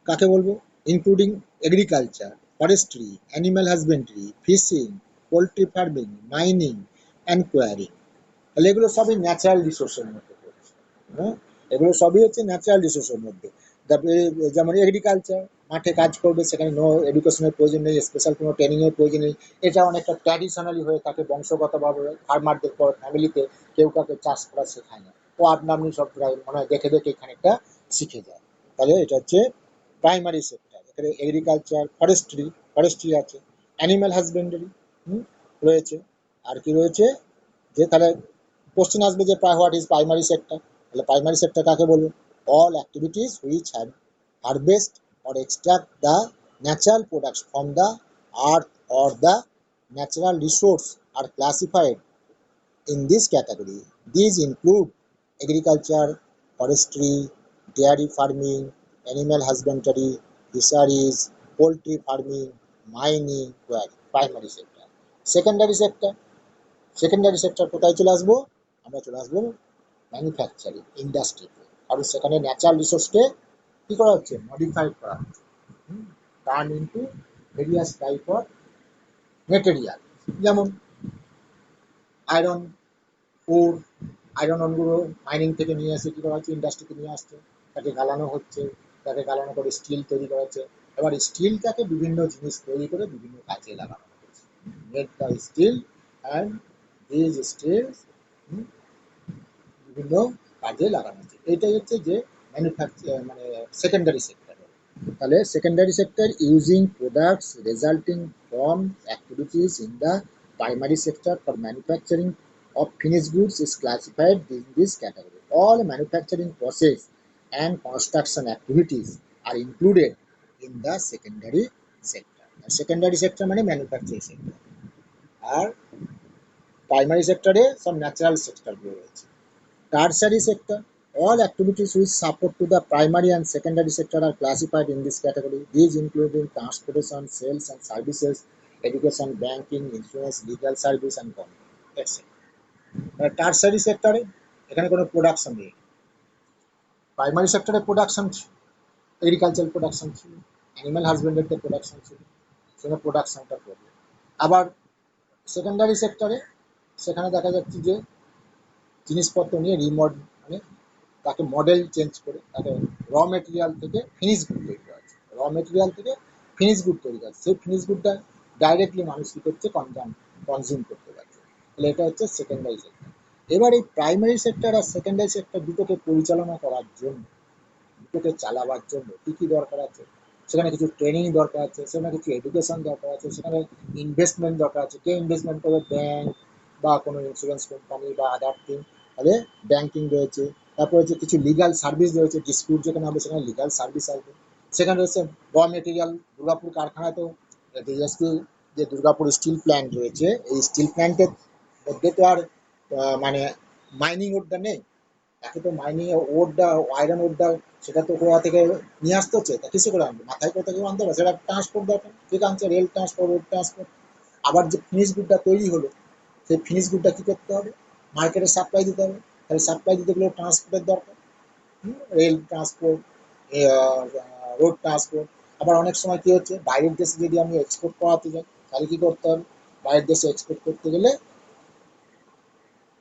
কাকে বলবো? Including agriculture, forestry, animal husbandry, fishing, poultry farming, mining and quarrying. তাহলে এগুলো সবই natural রিসোর্সের মধ্যে পড়ছে। হ্যাঁ, এগুলো সবই হচ্ছে ন্যাচারাল রিসোর্সের মধ্যে। তারপরে যেমন এগ্রিকালচার, মাঠে কাজ করবে, সেখানে নো এডুকেশনের প্রয়োজন নেই, স্পেশাল কোনো ট্রেনিংয়ের প্রয়োজন নেই। এটা অনেকটা ট্র্যাডিশনালি হয়ে থাকে বংশগতভাবে ফার্মারদের পর ফ্যামিলিতে কেউ কাউকে চাষ করা শেখায় না, ও আপনা আপনি সব প্রায় মনে হয় দেখে দেখে খানিকটা শিখে যায়। তাহলে এটা হচ্ছে প্রাইমারি সেক্টর। এখানে এগ্রিকালচার, ফরেস্ট্রি আছে, অ্যানিম্যাল হাজবেন্ডারি রয়েছে, আর কি রয়েছে যে তাহলে কোশ্চেন আসবে যে হোয়াট ইজ প্রাইমারি সেক্টর। তাহলে প্রাইমারি সেক্টর কাকে বলবো? All activities which have harvest or extract the natural products from the earth or the natural resource are classified in this category. These include agriculture, forestry, dairy farming, animal husbandry, fisheries, poultry farming, mining, primary sector. Secondary sector, secondary sector কোথায় চলে আসবো? আমরা চলে আসবো manufacturing ইন্ডাস্ট্রিতে। কারণ সেখানে natural রিসোর্সকে কী করা হচ্ছে? মডিফাইড করা হচ্ছে, turn into various type of material. যেমন আয়রন ওর, আয়রন ওরগুলো মাইনিং থেকে নিয়ে এসে কী করা হচ্ছে? ইন্ডাস্ট্রিতে নিয়ে আসছে, তাকে গালানো হচ্ছে, তাকে গালানো করে স্টিল তৈরি করা হচ্ছে। এবার স্টিলটাকে বিভিন্ন জিনিস তৈরি করে বিভিন্ন কাজে লাগানো হচ্ছে। Made the steel and these stills বিভিন্ন কাজে লাগানো হচ্ছে। এইটাই হচ্ছে যে ম্যানুফ্যাকচার মানে সেকেন্ডারি সেক্টর। তাহলে secondary sector using products resulting from activities in the primary sector for manufacturing of finished goods is classified in this category. All manufacturing process and construction activities are included in the secondary sector. Secondary sector মানে manufacturing sector, আর primary সেক্টরে সব natural সেক্টরগুলো রয়েছে। Tertiary sector, all activities which support to the primary and secondary sector are classified in this category. These including transportation, sales and services, education, banking, insurance, legal service and government, etc. Tertiary সেক্টরে এখানে কোনো production নেই। Primary সেক্টরে production ছিল, agriculture production ছিল, animal হাজবেন্ডারিতে production ছিল, সেখানে প্রোডাকশনটা করবে। আবার সেকেন্ডারি সেক্টরে সেখানে দেখা যাচ্ছে যে জিনিসপত্র নিয়ে মানে তাকে মডেল চেঞ্জ করে তাকে র মেটেরিয়াল থেকে ফিনিশ গুড তৈরি করা হচ্ছে, র মেটেরিয়াল থেকে ফিনিশ গুড তৈরি করা হচ্ছে। সেই ফিনিশ গুডটা ডাইরেক্টলি মানুষ কী করছে? কনজিউম করতে পারছে। তাহলে এটা হচ্ছে সেকেন্ডারি সেক্টর। এবার এই প্রাইমারি সেক্টর আর সেকেন্ডারি সেক্টর দুটোকে পরিচালনা করার জন্য, দুটোকে চালাবার জন্য কী কী দরকার আছে? সেখানে কিছু ট্রেনিং দরকার আছে, সেখানে কিছু এডুকেশন দরকার আছে, সেখানে ইনভেস্টমেন্ট দরকার আছে। কে ইনভেস্টমেন্ট করবে? ব্যাংক বা কোনো ইন্স্যুরেন্স কোম্পানি বা আদার থিং। তাহলে ব্যাংকিং রয়েছে, তারপর হচ্ছে কিছু লিগাল সার্ভিস রয়েছে, ডিসপিউট যেখানে হবে সেখানে লিগাল সার্ভিস আসবে। সেখানে রয়েছে র মেটেরিয়াল, দুর্গাপুর কারখানায় তো ডিএসপি যে দুর্গাপুর স্টিল প্ল্যান্ট রয়েছে, এই স্টিল প্ল্যান্টের মধ্যে তো আর মানে মাইনিং ওরটা নেই। একে তো মাইনিং ওরটা, আয়রন ওরটা সেটা তো কোথা থেকে নিয়ে আসতে হচ্ছে, তা কিসে করে আনবে, মাথায় করে কেউ আনতে পারে, সেটা ট্রান্সপোর্ট দরকার, ঠিক আছে, রেল ট্রান্সপোর্ট, রোড ট্রান্সপোর্ট। আবার যে ফিনিশ গুডটা তৈরি হলো, সেই ফিনিশ গুডটা কী করতে হবে, মার্কেটে সাপ্লাই দিতে হবে, তাহলে সাপ্লাই দিতে গেলেও ট্রান্সপোর্টের দরকার, রেল ট্রান্সপোর্ট, রোড ট্রান্সপোর্ট। আবার অনেক সময় কী হচ্ছে, বাইরের দেশে যদি আমি এক্সপোর্ট করাতে যাই, তাহলে কী করতে হবে, বাইরের দেশে এক্সপোর্ট করতে গেলে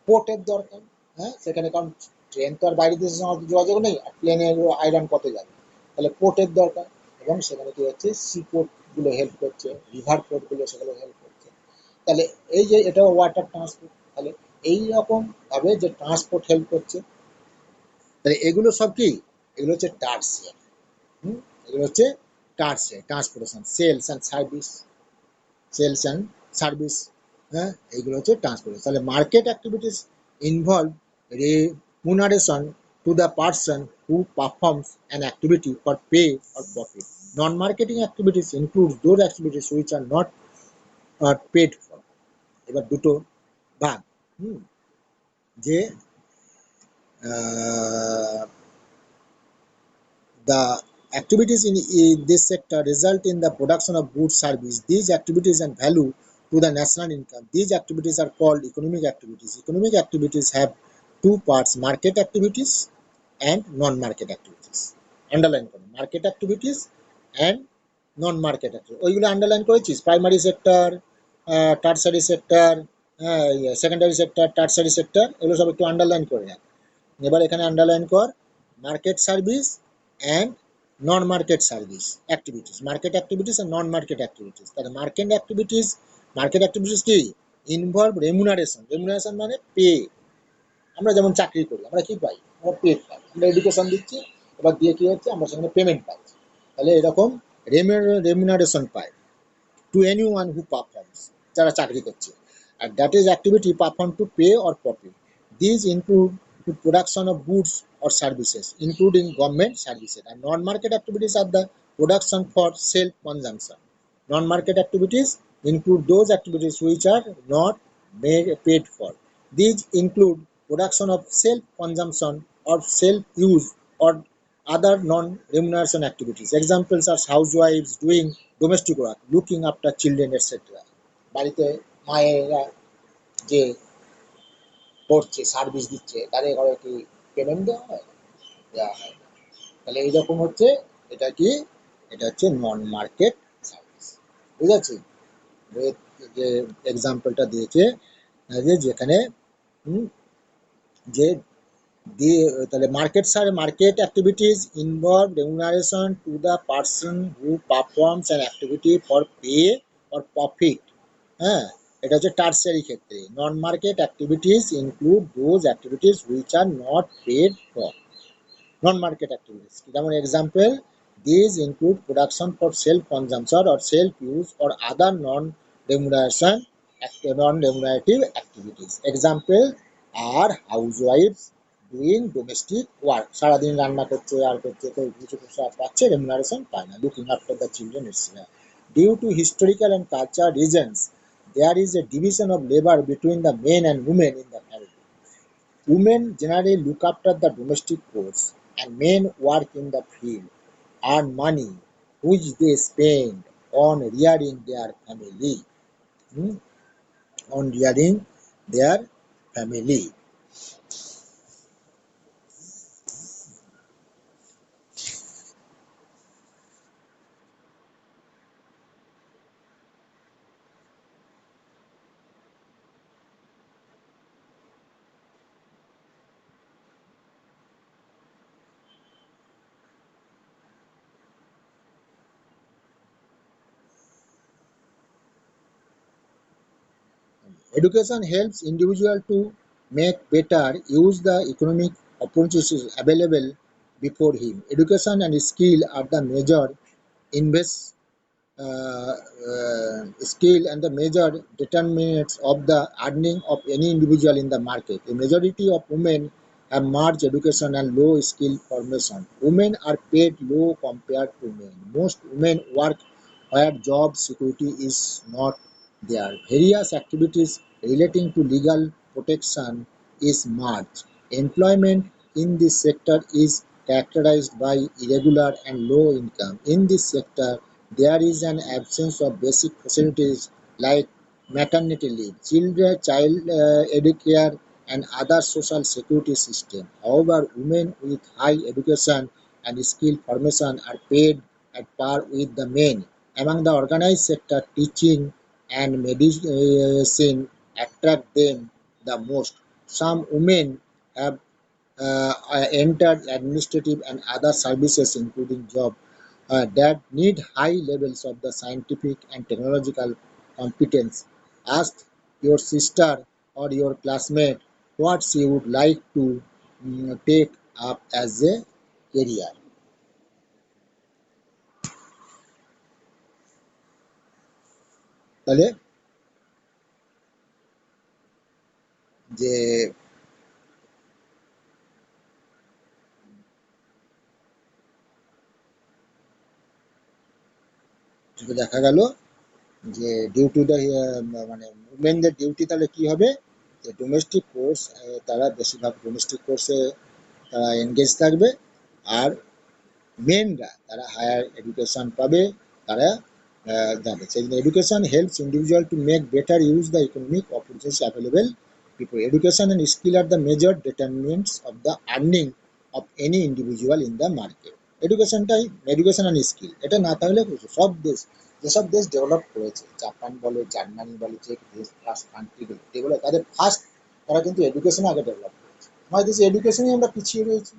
পোর্টের দরকার। হ্যাঁ, সেখানে কারণ ট্রেন তো আর বাইরের দেশের সঙ্গে যোগাযোগ নেই, আর প্লেনের আয়রন কত যাবে, তাহলে পোর্টের দরকার। এবং সেখানে কী হচ্ছে, সি পোর্টগুলো হেল্প করছে, রিভার পোর্টগুলো সেগুলো হেল্প করছে। তাহলে এই যে এটাও ওয়াটার ট্রান্সপোর্ট, তাহলে এই রকম ভাবে যে ট্রান্সপোর্ট হেল্প করছে, তাহলে এগুলো সব কি, এগুলো হচ্ছে টার্সিয়ারি। এগুলো হচ্ছে tertiary transportation, sales and service. হ্যাঁ, এইগুলো হচ্ছে ট্রান্সপোর্টেশন। তাহলে market activities involve remuneration to the person who performs an activity for pay or profit. Non-marketing activities includes those activities which are not paid for. এবার দুটো ভাগ, হুম, যে the activities in this sector result in the production of goods service. These activities and value to the national income. These activities are called economic activities. Economic activities have two parts: market activities and non-market activities. Underline করো, market activities and non-market activities. ওইগুলো underline করেছিস, primary sector, tertiary sector, secondary sector, tertiary sector, এগুলো সব একটু underline করে রাখ। এবার এখানে আন্ডারলাইন কর market service and non market service activities, market activities আর নন মার্কেট অ্যাক্টিভিটিস। তাহলে মার্কেট অ্যাক্টিভিটিস কি, ইনভলভ রেমুনারেশন, রেমুনারেশন মানে পে। আমরা যেমন চাকরি করি, আমরা কি পাই, আমরা পে পাই, আমরা এডুকেশন দিচ্ছি, এবার দিয়ে কি হচ্ছে, আমরা সেখানে পেমেন্ট পাচ্ছি, তাহলে এরকম রেমুনারেশন পায় to any one who performs, যারা চাকরি করছে, আর that is activity perform to pay or profit. These include to production of goods or services, including government services. And non-market activities are the production for self-consumption. Non-market activities include those activities which are not paid for. These include production of self-consumption or self-use or other non-remuneration activities. Examples are housewives doing domestic work, looking after children, etc. বাড়িতে মায়েরা যে করছে, service দিচ্ছে, তাদের ঘরে কি payment দেওয়া হয়, দেওয়া হয় না। তাহলে এইরকম হচ্ছে, এটা কি, এটা হচ্ছে নন মার্কেট সার্ভিস। বুঝেছি, যে এক্সাম্পলটা দিয়েছে, যে যেখানে যে দিয়ে, তাহলে market activities involve remuneration to the person who performs an activity for pay or profit. হ্যাঁ, এটা হচ্ছে টার্সিয়ারি ক্ষেত্রে। Non market activities include those activities which are not paid for. Non market activities যেমন example, these include production for self consumption or self use or other remuneration non remunerative activities. Example are হাউসওয়াইফস doing domestic work, সারাদিন রান্না করছে আর করছে, তো কিছু পাচ্ছে, remuneration পায় না, looking after the children etcetera. Due to historical and culture reasons, there is a division of labor between the men and women in the family. Women generally look after the domestic chores and men work in the field, earn money which they spend on rearing their family. Hmm? On rearing their family. Education helps individual to make better use the economic opportunities available before him. Education and skill are the major invest skill and the major determinants of the earning of any individual in the market. A majority of women have much education and low skill formation. Women are paid low compared to men. Most women work where job security is not there. Various activities relating to legal protection is much. Employment in this sector is characterized by irregular and low income. In this sector, there is an absence of basic facilities like maternity leave, child educare, and other social security system. However, women with high education and skill formation are paid at par with the men. Among the organized sector, teaching and medicine attract them the most. Some women have entered administrative and other services, including jobs that need high levels of the scientific and technological competence. Ask your sister or your classmate what she would like to take up as a career. তাহলে যে যেটা দেখা গেল যে due to the মানে উমেনদের duty তাহলে কি হবে, যে ডোমেস্টিক কোর্স, তারা বেশিরভাগ ডোমেস্টিক কোর্সে তারা এনগেজ থাকবে। আর মেনরা তারা হায়ার এডুকেশন পাবে, তারা যাবে। সেই জন্য education helps individual to make better use the economic opportunities available people. Education and skill are the major determinants of the earning of any individual in the market. এডুকেশনটাই, education and skill, এটা না থাকলে সব দেশ, যেসব দেশ develop করেছে, Japan বলো, জার্মানি বলো, যে দেশ ফার্স্ট কান্ট্রিগুলো ডেভেলপ, তাদের ফার্স্ট তারা কিন্তু এডুকেশনে আগে ডেভেলপ করেছে। আমাদের দেশে এডুকেশনেই আমরা পিছিয়ে রয়েছি।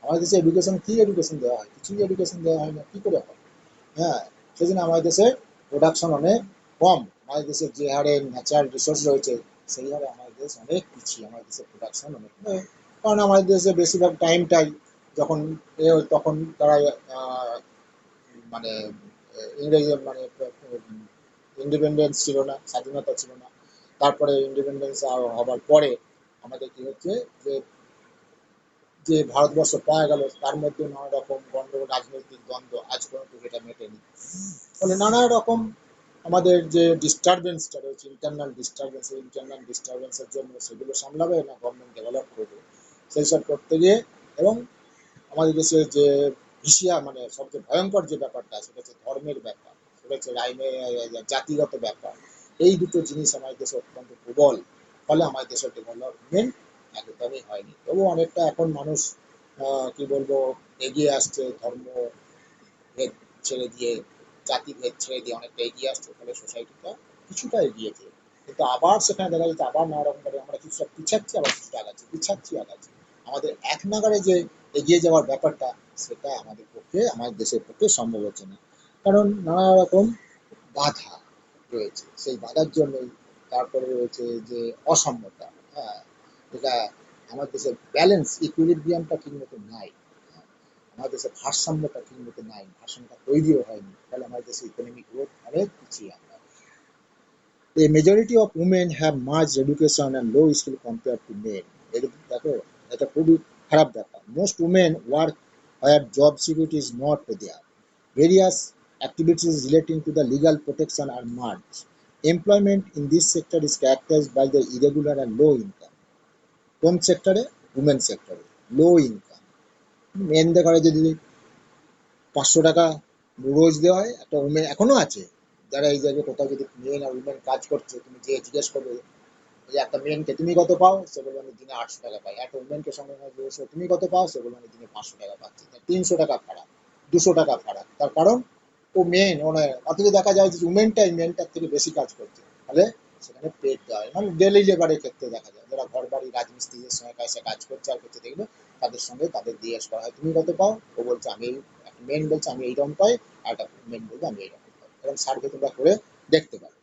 আমাদের দেশে এডুকেশন, কি এডুকেশন দেওয়া হয়? কিছুই এডুকেশন দেওয়া হয় না, কি করে হয়? হ্যাঁ, সেই জন্য আমাদের দেশে প্রোডাকশন অনেক কম। আমাদের দেশে যে হারে ন্যাচারাল রিসোর্স রয়েছে, সেই হারে আমাদের দেশ অনেক পিছিয়ে, আমাদের দেশের প্রোডাকশন অনেক। কারণ আমাদের দেশে বেশিরভাগ টাইমটাই যখন তখন তারা মানে ইংরেজ মানে ইন্ডিপেন্ডেন্স ছিল না, স্বাধীনতা ছিল না। তারপরে ইন্ডিপেন্ডেন্স হবার পরে আমাদের কি হচ্ছে, যে যে ভারতবর্ষ পাওয়া গেল, তার মধ্যে নানা রকম গন্ডগোল, রাজনৈতিক দ্বন্দ্ব আজ পর্যন্ত যেটা মেটেনি। ফলে নানা রকম আমাদের যে ডিস্টারবেন্সটা রয়েছে, ইন্টারনাল ডিস্টারবেন্স, এই ইন্টারনাল ডিস্টারবেন্সের জন্য সেগুলো সামলাবে না গভর্নমেন্ট ডেভেলপ করবে, সেই সব করতে গিয়ে। এবং আমাদের দেশে যে ভিসিয়া মানে সবচেয়ে ভয়ঙ্কর যে ব্যাপারটা, সেটা হচ্ছে ধর্মের ব্যাপার, সেটা হচ্ছে জাতিগত ব্যাপার। এই দুটো জিনিস আমাদের দেশে অত্যন্ত প্রবল। ফলে আমাদের দেশের ডেভেলপমেন্ট একদমই হয়নি। তবু অনেকটা এখন মানুষ কি বলবো এগিয়ে আসছে, ধর্ম ভেদ ছেড়ে দিয়ে, জাতিভেদ ছেড়ে দিয়ে অনেকটা এগিয়ে আসছে। ফলে সোসাইটিটা কিছুটা এগিয়েছে। কিন্তু আবার সেখানে দেখা যাচ্ছে আবার নানা রকম ভাবে আমরা কিছুটা পিছাচ্ছি, আবার কিছুটা আগাচ্ছি, পিছাচ্ছি আগাচ্ছি। আমাদের এক নাগাড়ে যে এগিয়ে যাওয়ার ব্যাপারটা, সেটা আমাদের পক্ষে, আমাদের দেশের পক্ষে সম্ভব হচ্ছে না। কারণ নানা রকম বাধা রয়েছে। সেই বাধার জন্যই তারপরে রয়েছে যে অসাম্যতা। হ্যাঁ, এটা আমাদের দেশের ব্যালেন্স ইকুইলিব্রিয়ামটা ঠিক মতো নাই। আমাদের দেশে ভারসাম্যটা ঠিক মতো নাই, ভারসাম্যটা তৈরিও হয়নি। ফলে আমাদের দেশে ইকোনমিক গ্রোথ অনেক পিছিয়ে আমরা। A majority of women have much education and low skill compared to men. দেখো, এটা খুবই খারাপ ব্যাপার। Most women work where job security is not there. Various activities relating to the legal protection are merged. Employment in this sector is characterized by the irregular and low income. কোন সেক্টরে? Women সেক্টরে। Low income. মেনদের ঘরে যদি 500 টাকা রোজ দেওয়া হয়, একটা women এখনো আছে যারা এই জায়গায় কোথাও যদি মেন আর উমেন কাজ করছে, তুমি যে জিজ্ঞেস করবে যে একটা মেনকে তুমি কত পাও, সে বলবে আমি দিনে 800 টাকা পাই। একটা উমেনকে সঙ্গে বলছে তুমি কত পাও, সে বলবে আমি দিনে 500 টাকা পাচ্ছি। 300 টাকা ফারাক, 200 টাকা ফারাক। তার কারণ ও মেন, ও নয়। অথচ দেখা যায় যে উমেনটাই মেনটার থেকে বেশি কাজ করছে। ফলে সেখানে পেট দেওয়া হয়, মানে ডেলি লেবারের ক্ষেত্রে দেখা যায় যারা ঘর বাড়ি রাজমিস্ত্রিদের সঙ্গে এসে কাজ করছে আর করছে, দেখবে তাদের সঙ্গে তাদের জিজ্ঞেস করা হয় তুমি কত পাও, ও বলছে আমি একটা মেন বলছে আমি এইরকম পাই, আর একটা মেন বলবে আমি এইরকম পাই। এরকম সার্ভে তোমরা করে দেখতে পারো।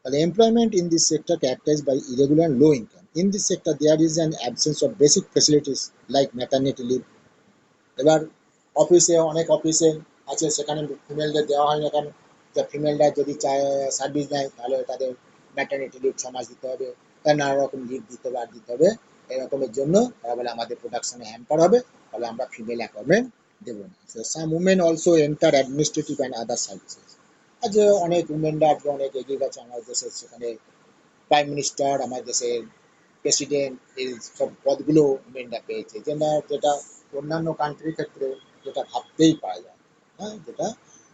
The employment in this sector characterized by irregular and low income. In this sector, there is an absence of basic facilities like maternity leave. এবার অফিসে, অনেক অফিসে আছে, সেখানে ফিমেলদের দেওয়া হয় না। কেন? যে ফিমেলরা যদি চায় সার্ভিস নেয়, তাহলে তাদের ম্যাটারনিটি লিভ 6 মাস দিতে হবে, তার নানা রকম লিভ দিতে হবে, আর দিতে হবে। এরকমের জন্য তারা বলে আমাদের প্রোডাকশনে হ্যাম্পার হবে, ফলে আমরা ফিমেল অ্যাপয়েন্টমেন্ট দেবো না। Some women also enter administrative and other services. আর যে অনেক উমেনরা আজকে অনেক এগিয়ে গেছে আমাদের দেশে, সেখানে প্রাইম মিনিস্টার, আমাদের দেশের প্রেসিডেন্ট, এই সব পদগুলো উমেনরা পেয়েছে। যেটা যেটা অন্যান্য কান্ট্রির ক্ষেত্রে যেটা ভাবতেই পারা যায় না, হ্যাঁ, যেটা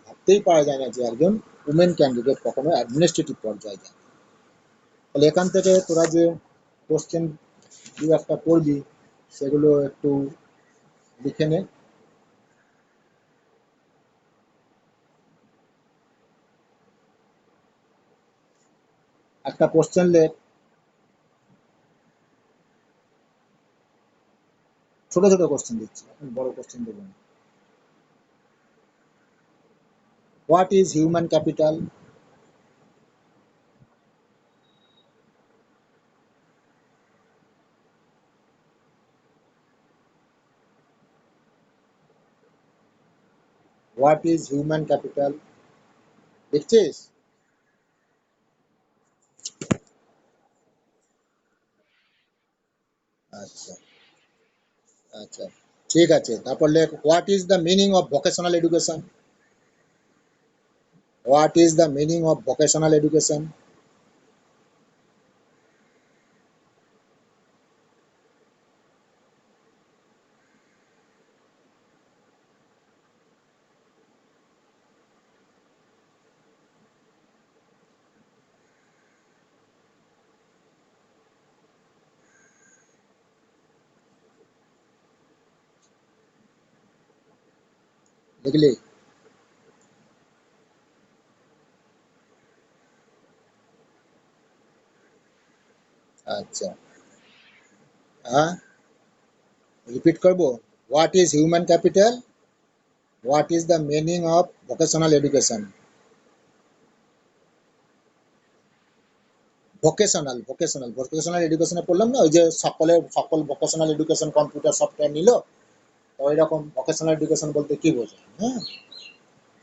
ভাবতেই পারা যায় না যে একজন উমেন ক্যান্ডিডেট কখনো অ্যাডমিনিস্ট্রেটিভ পর্যায়ে যায়। তাহলে এখান থেকে তোরা যে কোশ্চেন দু একটা করবি সেগুলো একটু লিখে নে। একটা কোশ্চেন লেখ, ছোট ছোট কোশ্চেন দিচ্ছি, এখন বড় কোশ্চেন দেবো না। What is human capital? What is human capital? দেখছিস? আচ্ছা, আচ্ছা, ঠিক আছে। তারপর লেখ, what is the meaning of vocational education? What is the meaning of vocational education? লিখলি? আচ্ছা, হ্যাঁ, রিপিট করবো। What is human capital? What is the meaning of vocational education? Vocational, vocational, vocational এডুকেশনে পড়লাম না, ওই যে সকল ভোকেশনাল এডুকেশন কম্পিউটার সফটওয়্যার নিল, তো ওই রকম ভোকেশনাল এডুকেশন বলতে কি বোঝায়, হ্যাঁ,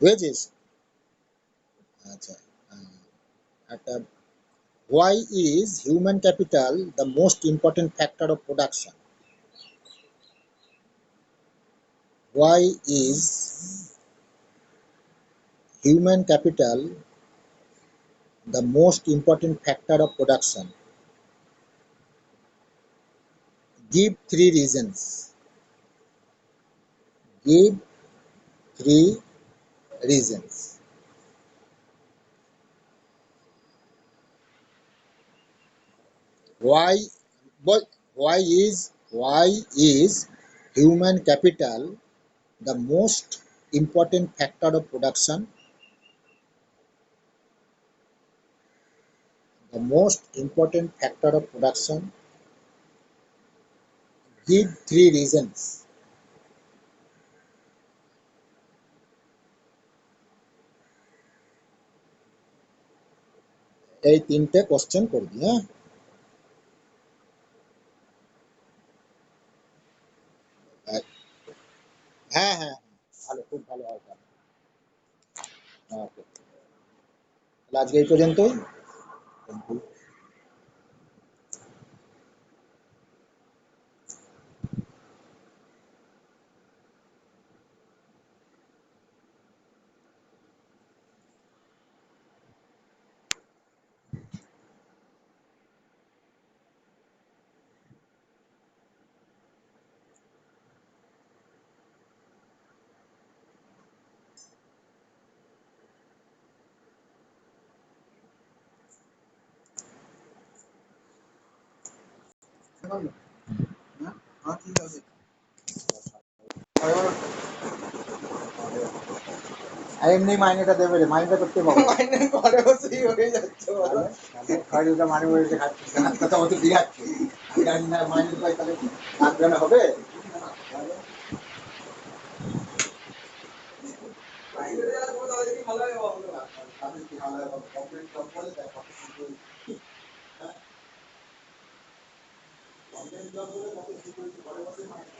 বুঝেছিস? আচ্ছা, একটা, why is human capital the most important factor of production? Why is human capital the most important factor of production? Give three reasons. Give three reasons. Why? Why is human capital the most important factor of production? The most important factor of production. Give three reasons. এই তিনটে question করবি, হ্যাঁ? হ্যাঁ, হ্যাঁ, ভালো, খুব ভালো হয়। ওকে, তাহলে আজকে এই পর্যন্তই। হ্যাঁ, ঠিক আছে। আর এমনি মাইনেটা দেবে রে, মাইনেটা করতে পারবো। মাইনে ঘরে বসেই হয়ে যাচ্ছে, ঘরে ওটা মাইনে বসে খাচ্ছে, নাস্তা তো আমাকে দিয়াচ্ছে, আমি জানি না মাইনে পাই, তাহলে লাগবে না, হবে? মাইনে দেওয়ার পর তাহলে কি ভালো হয়, হবে না। তাহলে কি ভালো হয়, কমপ্লেন জব বলে তাই কমপ্লেন জব বলে তাকে ঘরে বসে মাইনে